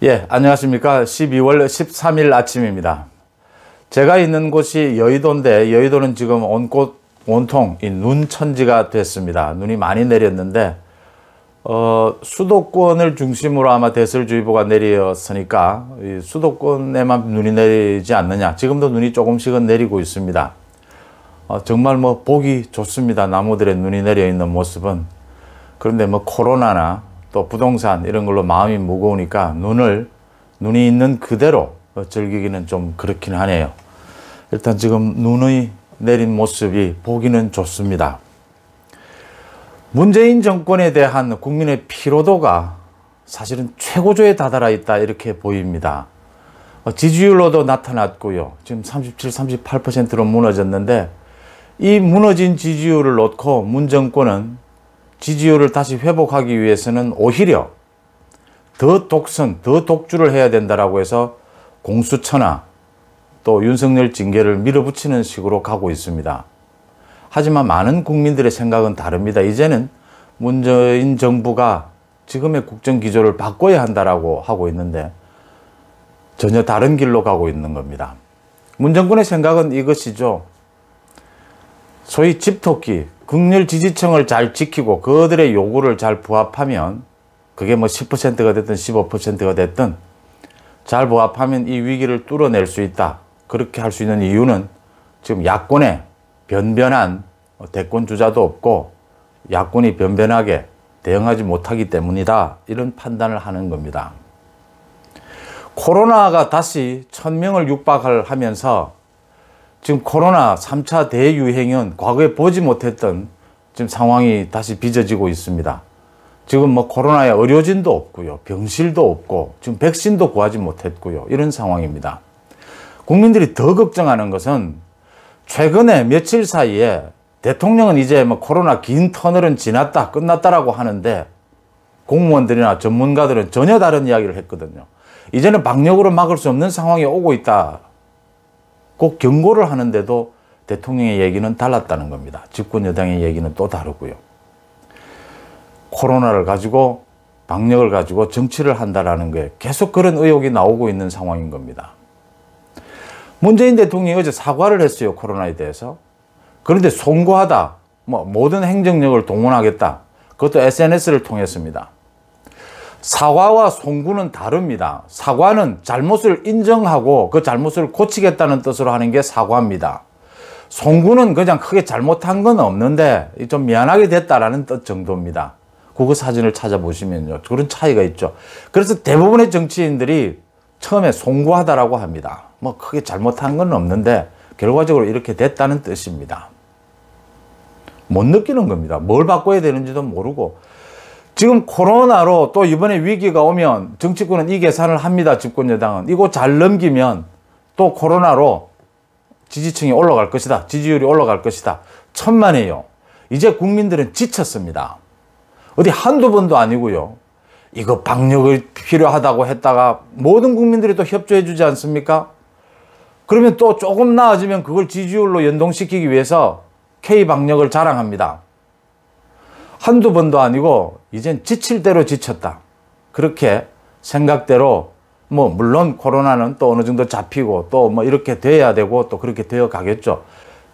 예, 안녕하십니까. 12월 13일 아침입니다. 제가 있는 곳이 여의도인데, 여의도는 지금 온통 눈천지가 됐습니다. 눈이 많이 내렸는데, 수도권을 중심으로 아마 대설주의보가 내렸으니까, 수도권에만 눈이 내리지 않느냐. 지금도 눈이 조금씩은 내리고 있습니다. 정말 보기 좋습니다. 나무들의 눈이 내려 있는 모습은. 그런데 코로나나 또 부동산 이런 걸로 마음이 무거우니까 눈이 있는 그대로 즐기기는 좀 그렇긴 하네요. 일단 지금 눈이 내린 모습이 보기는 좋습니다. 문재인 정권에 대한 국민의 피로도가 사실은 최고조에 다다라 있다 이렇게 보입니다. 지지율로도 나타났고요. 지금 37, 38%로 무너졌는데 이 무너진 지지율을 놓고 문 정권은 지지율을 다시 회복하기 위해서는 오히려 더 독선, 더 독주를 해야 된다라고 해서 공수처나 또 윤석열 징계를 밀어붙이는 식으로 가고 있습니다. 하지만 많은 국민들의 생각은 다릅니다. 이제는 문재인 정부가 지금의 국정기조를 바꿔야 한다라고 하고 있는데 전혀 다른 길로 가고 있는 겁니다. 문 정권의 생각은 이것이죠. 소위 집토끼, 극렬 지지층을 잘 지키고 그들의 요구를 잘 부합하면 그게 10%가 됐든 15%가 됐든 잘 부합하면 이 위기를 뚫어낼 수 있다. 그렇게 할 수 있는 이유는 지금 야권에 변변한 대권 주자도 없고 야권이 변변하게 대응하지 못하기 때문이다. 이런 판단을 하는 겁니다. 코로나가 다시 1000명을 육박하면서 지금 코로나 3차 대유행은 과거에 보지 못했던 지금 상황이 다시 빚어지고 있습니다. 지금 코로나에 의료진도 없고요. 병실도 없고 지금 백신도 구하지 못했고요. 이런 상황입니다. 국민들이 더 걱정하는 것은 최근에 며칠 사이에 대통령은 이제 코로나 긴 터널은 지났다, 끝났다라고 하는데 공무원들이나 전문가들은 전혀 다른 이야기를 했거든요. 이제는 방역으로 막을 수 없는 상황이 오고 있다. 꼭 경고를 하는데도 대통령의 얘기는 달랐다는 겁니다. 집권 여당의 얘기는 또 다르고요. 코로나를 가지고 방역을 가지고 정치를 한다라는 게 계속 그런 의혹이 나오고 있는 상황인 겁니다. 문재인 대통령이 어제 사과를 했어요. 코로나에 대해서. 그런데 송구하다. 모든 행정력을 동원하겠다. 그것도 SNS를 통했습니다. 사과와 송구는 다릅니다. 사과는 잘못을 인정하고 그 잘못을 고치겠다는 뜻으로 하는 게 사과입니다. 송구는 그냥 크게 잘못한 건 없는데 좀 미안하게 됐다라는 뜻 정도입니다. 국어 사전을 찾아보시면요. 그런 차이가 있죠. 그래서 대부분의 정치인들이 처음에 송구하다라고 합니다. 크게 잘못한 건 없는데 결과적으로 이렇게 됐다는 뜻입니다. 못 느끼는 겁니다. 뭘 바꿔야 되는지도 모르고. 지금 코로나로 또 이번에 위기가 오면 정치권은 이 계산을 합니다. 집권 여당은. 이거 잘 넘기면 또 코로나로 지지층이 올라갈 것이다. 지지율이 올라갈 것이다. 천만에요. 이제 국민들은 지쳤습니다. 어디 한두 번도 아니고요. 이거 방역이 필요하다고 했다가 모든 국민들이 또 협조해 주지 않습니까? 그러면 또 조금 나아지면 그걸 지지율로 연동시키기 위해서 K방역을 자랑합니다. 한두 번도 아니고 이젠 지칠 대로 지쳤다. 그렇게 생각대로 물론 코로나는 또 어느 정도 잡히고 또 이렇게 돼야 되고 또 그렇게 되어 가겠죠.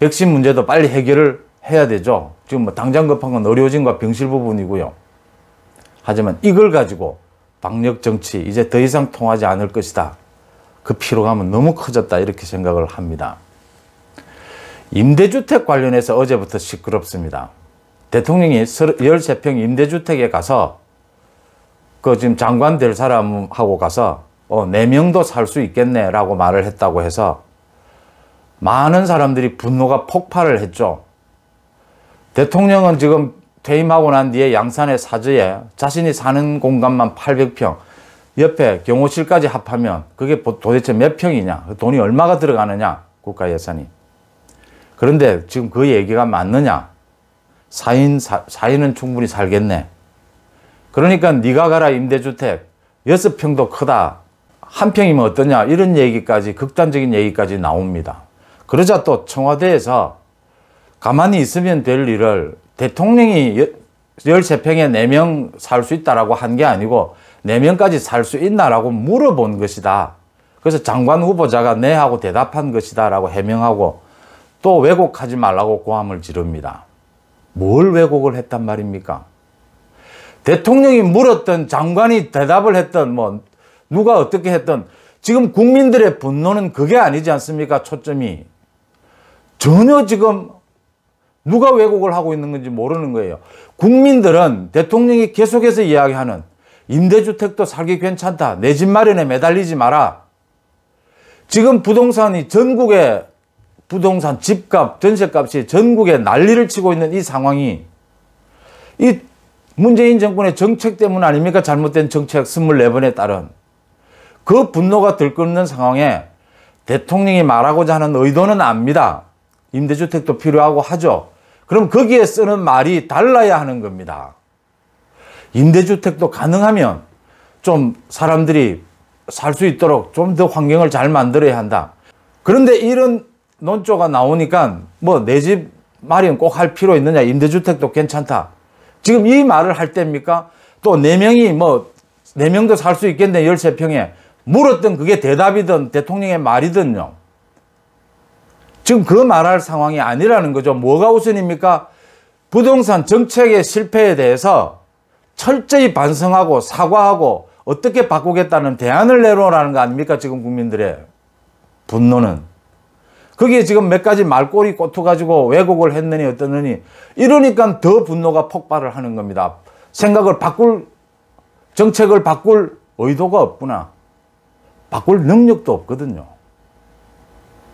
백신 문제도 빨리 해결을 해야 되죠. 지금 당장 급한 건 의료진과 병실 부분이고요. 하지만 이걸 가지고 방역 정치 이제 더 이상 통하지 않을 것이다. 그 피로감은 너무 커졌다 이렇게 생각을 합니다. 임대주택 관련해서 어제부터 시끄럽습니다. 대통령이 13평 임대주택에 가서 지금 장관 될 사람하고 가서 4명도 살 수 있겠네 라고 말을 했다고 해서 많은 사람들이 분노가 폭발을 했죠. 대통령은 지금 퇴임하고 난 뒤에 양산의 사저에 자신이 사는 공간만 800평, 옆에 경호실까지 합하면 그게 도대체 몇 평이냐, 돈이 얼마가 들어가느냐, 국가 예산이. 그런데 지금 그 얘기가 맞느냐? 4인은 충분히 살겠네. 그러니까 네가 가라 임대주택 6평도 크다. 1평이면 어떠냐? 이런 얘기까지 극단적인 얘기까지 나옵니다. 그러자 또 청와대에서 가만히 있으면 될 일을 대통령이 13평에 4명 살 수 있다라고 한 게 아니고 4명까지 살 수 있나라고 물어본 것이다. 그래서 장관 후보자가 네 하고 대답한 것이다 라고 해명하고 또 왜곡하지 말라고 고함을 지릅니다. 뭘 왜곡을 했단 말입니까? 대통령이 물었던, 장관이 대답을 했던, 뭐 누가 어떻게 했던, 지금 국민들의 분노는 그게 아니지 않습니까? 초점이. 전혀 지금 누가 왜곡을 하고 있는 건지 모르는 거예요. 국민들은 대통령이 계속해서 이야기하는 임대주택도 살기 괜찮다. 내 집 마련에 매달리지 마라. 지금 부동산이 전국에, 부동산 집값, 전세값이 전국에 난리를 치고 있는 이 상황이 이 문재인 정권의 정책 때문 아닙니까? 잘못된 정책 24번에 따른. 그 분노가 들끓는 상황에 대통령이 말하고자 하는 의도는 압니다. 임대주택도 필요하고 하죠. 그럼 거기에 쓰는 말이 달라야 하는 겁니다. 임대주택도 가능하면 좀 사람들이 살 수 있도록 좀 더 환경을 잘 만들어야 한다. 그런데 이런 논조가 나오니까 뭐 내 집 마련 꼭 할 필요 있느냐, 임대주택도 괜찮다. 지금 이 말을 할 때입니까? 또 4명이 뭐 4명도 살 수 있겠네, 13평에. 물었던 그게 대답이든 대통령의 말이든요. 지금 그 말할 상황이 아니라는 거죠. 뭐가 우선입니까? 부동산 정책의 실패에 대해서 철저히 반성하고 사과하고 어떻게 바꾸겠다는 대안을 내놓으라는 거 아닙니까? 지금 국민들의 분노는. 거기에 지금 몇 가지 말꼬리 꽂혀가지고 왜곡을 했느니 어떠느니 이러니까 더 분노가 폭발을 하는 겁니다. 생각을 바꿀, 정책을 바꿀 의도가 없구나. 바꿀 능력도 없거든요.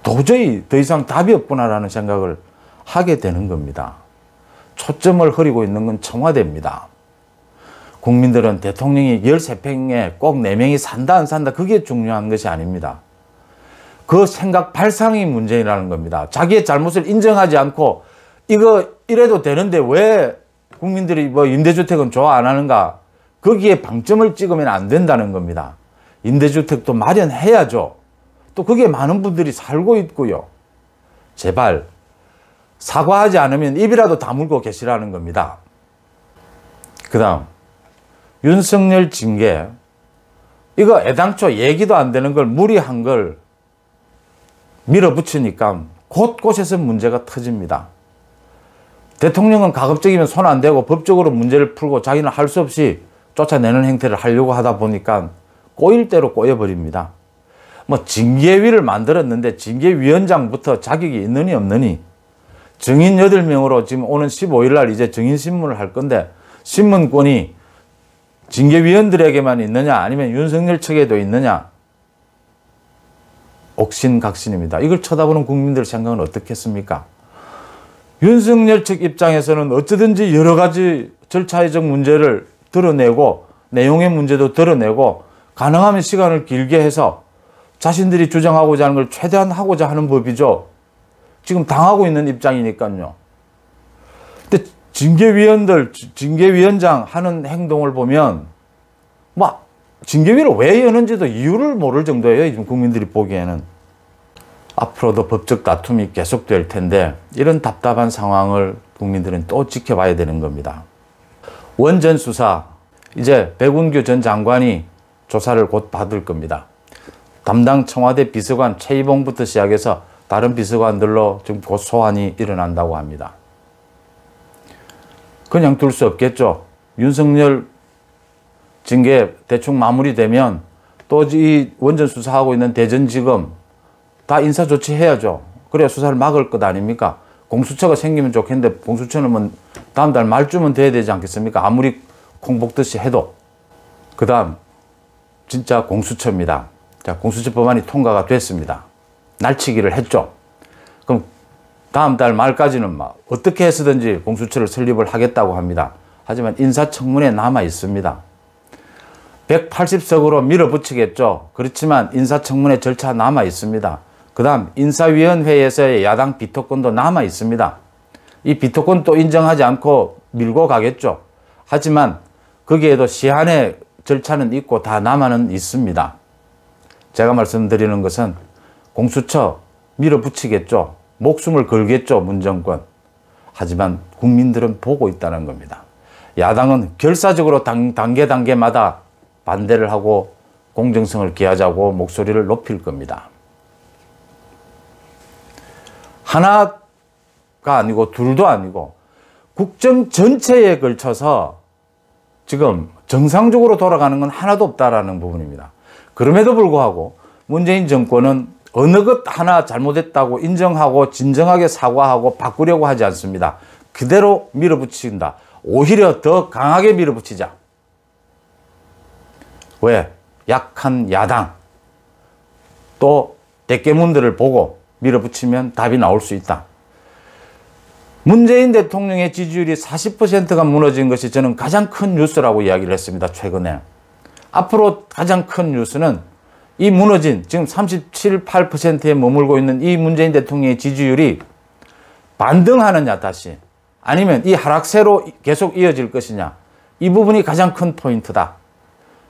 도저히 더 이상 답이 없구나라는 생각을 하게 되는 겁니다. 초점을 흐리고 있는 건 청와대입니다. 국민들은 대통령이 13평에 꼭 4명이 산다 안 산다 그게 중요한 것이 아닙니다. 그 생각 발상이 문제라는 겁니다. 자기의 잘못을 인정하지 않고 이거 이래도 되는데 왜 국민들이 뭐 임대주택은 좋아 안 하는가, 거기에 방점을 찍으면 안 된다는 겁니다. 임대주택도 마련해야죠. 또 거기에 많은 분들이 살고 있고요. 제발 사과하지 않으면 입이라도 다물고 계시라는 겁니다. 그 다음 윤석열 징계, 이거 애당초 얘기도 안 되는 걸 무리한 걸 밀어붙이니까 곳곳에서 문제가 터집니다. 대통령은 가급적이면 손 안 대고 법적으로 문제를 풀고 자기는 할 수 없이 쫓아내는 행태를 하려고 하다 보니까 꼬일 대로 꼬여버립니다. 뭐 징계위를 만들었는데 징계위원장부터 자격이 있느니 없느니, 증인 8명으로 지금 오는 15일 날 이제 증인신문을 할 건데 신문권이 징계위원들에게만 있느냐 아니면 윤석열 측에도 있느냐, 옥신각신입니다. 이걸 쳐다보는 국민들 생각은 어떻겠습니까? 윤석열 측 입장에서는 어쩌든지 여러 가지 절차적 문제를 드러내고 내용의 문제도 드러내고 가능하면 시간을 길게 해서 자신들이 주장하고자 하는 걸 최대한 하고자 하는 법이죠. 지금 당하고 있는 입장이니까요. 근데 징계위원들, 징계위원장 하는 행동을 보면 막 징계위를 왜 여는지도 이유를 모를 정도예요. 지금 국민들이 보기에는. 앞으로도 법적 다툼이 계속될 텐데 이런 답답한 상황을 국민들은 또 지켜봐야 되는 겁니다. 원전 수사, 이제 백운규 전 장관이 조사를 곧 받을 겁니다. 담당 청와대 비서관 최이봉부터 시작해서 다른 비서관들로 지금 곧 소환이 일어난다고 합니다. 그냥 둘 수 없겠죠. 윤석열 징계 대충 마무리되면 또 이 원전 수사하고 있는 대전지검 다 인사조치 해야죠. 그래야 수사를 막을 것 아닙니까? 공수처가 생기면 좋겠는데 공수처는 뭐 다음 달 말쯤은 돼야 되지 않겠습니까? 아무리 콩볶듯이 해도. 그 다음 진짜 공수처입니다. 자, 공수처 법안이 통과가 됐습니다. 날치기를 했죠. 그럼 다음 달 말까지는 막 어떻게 해서든지 공수처를 설립을 하겠다고 합니다. 하지만 인사청문회 남아 있습니다. 180석으로 밀어붙이겠죠. 그렇지만 인사청문회 절차 남아 있습니다. 그 다음 인사위원회에서의 야당 비토권도 남아 있습니다. 이 비토권 또 인정하지 않고 밀고 가겠죠. 하지만 거기에도 시한의 절차는 있고 다 남아는 있습니다. 제가 말씀드리는 것은 공수처 밀어붙이겠죠. 목숨을 걸겠죠, 문정권. 하지만 국민들은 보고 있다는 겁니다. 야당은 결사적으로 단계마다 반대를 하고 공정성을 기하자고 목소리를 높일 겁니다. 하나가 아니고 둘도 아니고 국정 전체에 걸쳐서 지금 정상적으로 돌아가는 건 하나도 없다라는 부분입니다. 그럼에도 불구하고 문재인 정권은 어느 것 하나 잘못했다고 인정하고 진정하게 사과하고 바꾸려고 하지 않습니다. 그대로 밀어붙인다. 오히려 더 강하게 밀어붙이자. 왜? 약한 야당 또 대깨문들을 보고 밀어붙이면 답이 나올 수 있다. 문재인 대통령의 지지율이 40%가 무너진 것이 저는 가장 큰 뉴스라고 이야기를 했습니다. 최근에. 앞으로 가장 큰 뉴스는 이 무너진 지금 37, 8%에 머물고 있는 이 문재인 대통령의 지지율이 반등하느냐 다시 아니면 이 하락세로 계속 이어질 것이냐 이 부분이 가장 큰 포인트다.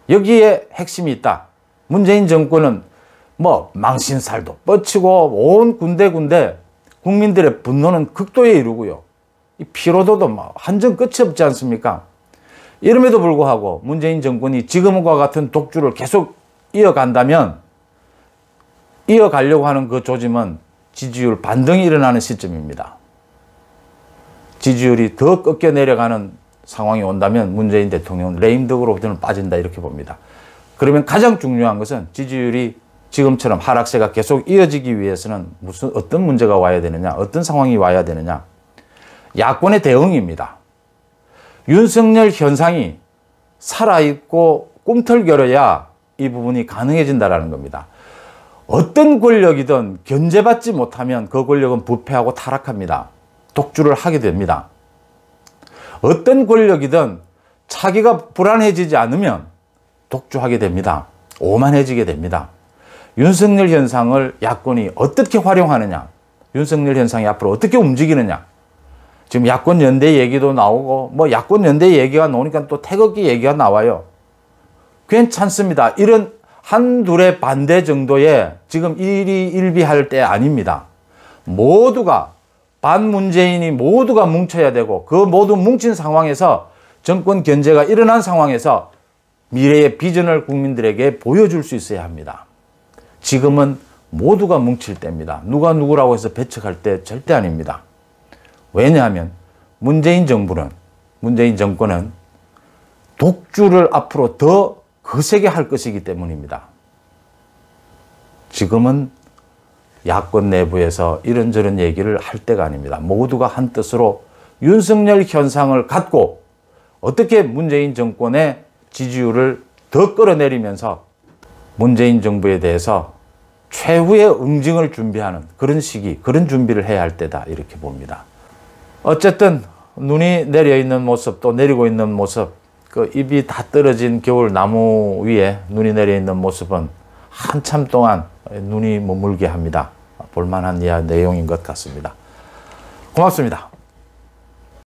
여기에 핵심이 있다. 문재인 정권은 뭐 망신살도 뻗치고 온 군데군데 국민들의 분노는 극도에 이르고요. 이 피로도도 뭐 한정 끝이 없지 않습니까? 이름에도 불구하고 문재인 정권이 지금과 같은 독주를 계속 이어간다면 이어가려고 하는 그 조짐은 지지율 반등이 일어나는 시점입니다. 지지율이 더 꺾여 내려가는 상황이 온다면 문재인 대통령은 레임덕으로 저는 빠진다 이렇게 봅니다. 그러면 가장 중요한 것은 지지율이 지금처럼 하락세가 계속 이어지기 위해서는 어떤 문제가 와야 되느냐, 어떤 상황이 와야 되느냐. 야권의 대응입니다. 윤석열 현상이 살아있고 꿈틀거려야 이 부분이 가능해진다는 겁니다. 어떤 권력이든 견제받지 못하면 그 권력은 부패하고 타락합니다. 독주를 하게 됩니다. 어떤 권력이든 차기가 불안해지지 않으면 독주하게 됩니다. 오만해지게 됩니다. 윤석열 현상을 야권이 어떻게 활용하느냐, 윤석열 현상이 앞으로 어떻게 움직이느냐. 지금 야권 연대 얘기도 나오고 뭐 야권 연대 얘기가 나오니까 또 태극기 얘기가 나와요. 괜찮습니다. 이런 한둘의 반대 정도에 지금 일희일비할 때 아닙니다. 모두가 반문재인이 모두가 뭉쳐야 되고 그 모두 뭉친 상황에서 정권 견제가 일어난 상황에서 미래의 비전을 국민들에게 보여줄 수 있어야 합니다. 지금은 모두가 뭉칠 때입니다. 누가 누구라고 해서 배척할 때 절대 아닙니다. 왜냐하면 문재인 정권은 독주를 앞으로 더 거세게 할 것이기 때문입니다. 지금은 야권 내부에서 이런저런 얘기를 할 때가 아닙니다. 모두가 한 뜻으로 윤석열 현상을 갖고 어떻게 문재인 정권의 지지율을 더 끌어내리면서 문재인 정부에 대해서 최후의 응징을 준비하는 그런 시기, 그런 준비를 해야 할 때다 이렇게 봅니다. 어쨌든 눈이 내려 있는 모습, 또 내리고 있는 모습, 그 잎이 다 떨어진 겨울 나무 위에 눈이 내려 있는 모습은 한참 동안 눈이 머물게 합니다. 볼만한 내용인 것 같습니다. 고맙습니다.